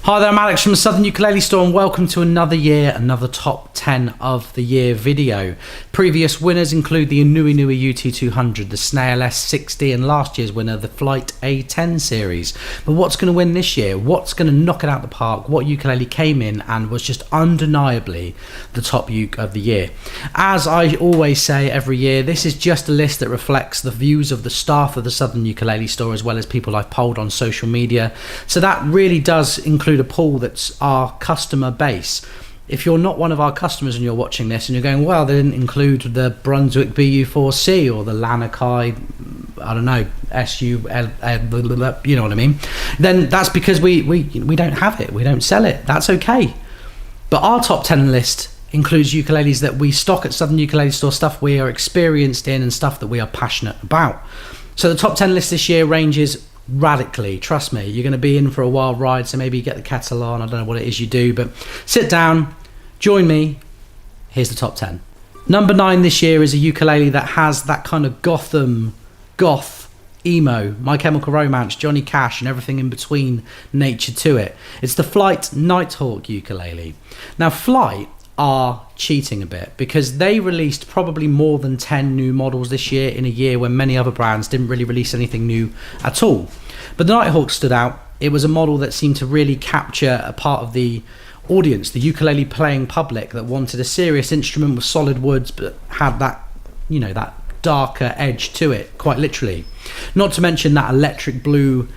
Hi there, I'm Alex from the Southern Ukulele Store and welcome to another year, another top 10 of the year video. Previous winners include the Inui UT200, the Snail S60 and last year's winner, the Flight A10 series. But what's going to win this year? What's going to knock it out the park? What ukulele came in and was just undeniably the top uke of the year? As I always say every year, this is just a list that reflects the views of the staff of the Southern Ukulele Store as well as people I've polled on social media. So that really does include a pool that's our customer base. If you're not one of our customers and you're watching this and you're going, well, they didn't include the Brunswick BU4C or the Lanakai, I don't know, SU, you know what I mean, then that's because we don't have it, we don't sell it. That's okay. But our top 10 list includes ukuleles that we stock at Southern Ukulele Store, stuff we are experienced in and stuff that we are passionate about. So the top 10 list this year ranges radically. Trust me, you're going to be in for a wild ride, so maybe get the kettle on. I don't know what it is you do, but sit down, join me. Here's the top 10. Number 9 this year is a ukulele that has that kind of goth, emo, My Chemical Romance, Johnny Cash and everything in between nature to it. It's the Flight Nighthawk ukulele. Now Flight are cheating a bit because they released probably more than 10 new models this year in a year when many other brands didn't really release anything new at all. But the Nighthawk stood out. It was a model that seemed to really capture a part of the audience, the ukulele playing public that wanted a serious instrument with solid woods but had that, you know, that darker edge to it, quite literally. Not to mention that electric blue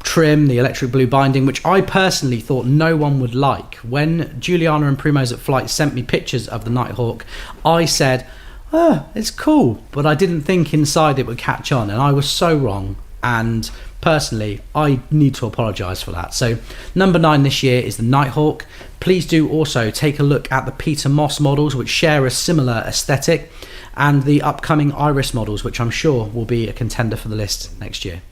trim, the electric blue binding, which I personally thought no one would like. When Juliana and Primos at Flight sent me pictures of the Nighthawk, I said, oh, it's cool, but I didn't think inside it would catch on, and I was so wrong. And personally, I need to apologise for that. So number 9 this year is the Nighthawk. Please do also take a look at the Peter Moss models, which share a similar aesthetic, and the upcoming Iris models, which I'm sure will be a contender for the list next year.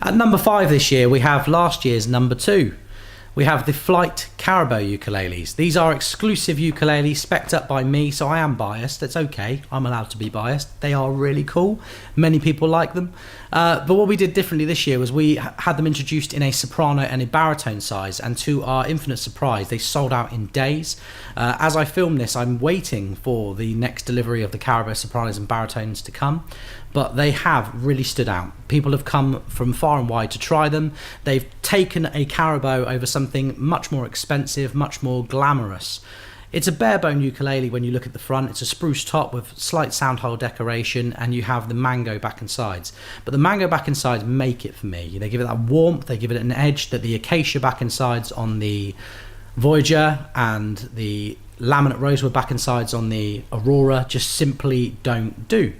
At number 5 this year, we have last year's number 2. We have the Flight Carabao ukuleles. These are exclusive ukuleles spec'd up by me, so I am biased. It's okay, I'm allowed to be biased. They are really cool. Many people like them. But what we did differently this year was we had them introduced in a soprano and a baritone size, and to our infinite surprise, they sold out in days. As I film this, I'm waiting for the next delivery of the Carabao sopranos and baritones to come, but they have really stood out. People have come from far and wide to try them. They've taken a Carabao over something much more expensive, much more glamorous. It's a bare-bone ukulele when you look at the front. It's a spruce top with slight soundhole decoration, and you have the mango back and sides. But the mango back and sides make it for me. They give it that warmth, they give it an edge that the acacia back and sides on the Voyager and the laminate rosewood back and sides on the Aurora just simply don't do.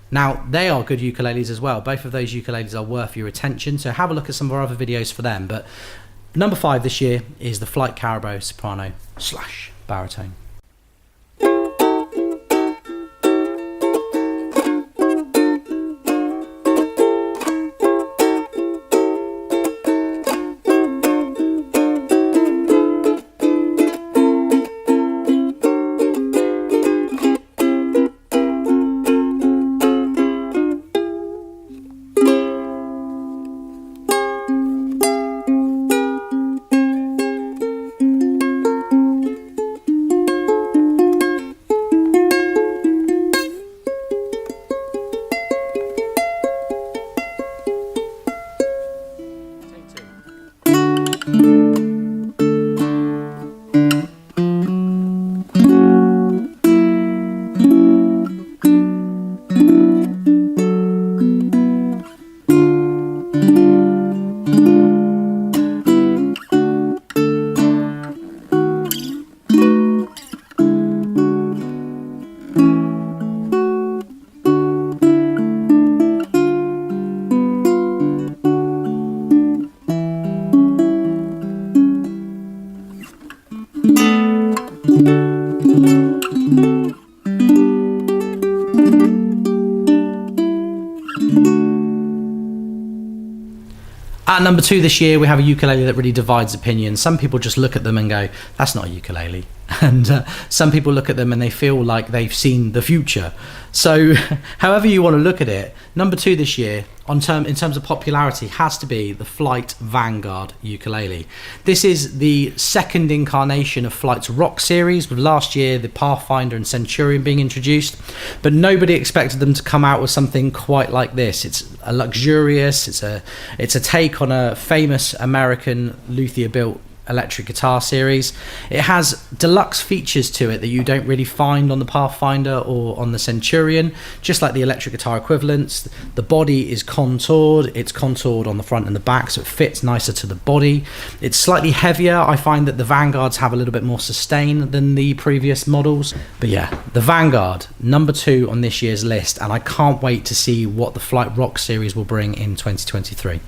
Now, they are good ukuleles as well. Both of those ukuleles are worth your attention, so have a look at some of our other videos for them. But Number 5 this year is the Flight Carabo Soprano / Baritone. At number 2 this year, we have a ukulele that really divides opinions. Some people just look at them and go, that's not a ukulele. And some people look at them and they feel like they've seen the future. So however you want to look at it, number 2 this year, in terms of popularity, has to be the Flight Vanguard ukulele. This is the second incarnation of Flight's rock series, with last year the Pathfinder and Centurion being introduced, but nobody expected them to come out with something quite like this. It's a luxurious, it's a take on a famous American luthier-built electric guitar series. It has deluxe features to it that you don't really find on the Pathfinder or on the Centurion, just like the electric guitar equivalents. The body is contoured, it's contoured on the front and the back, so it fits nicer to the body. It's slightly heavier. I find that the Vanguards have a little bit more sustain than the previous models. But yeah, the Vanguard, number 2 on this year's list, and I can't wait to see what the Flight Rock series will bring in 2023.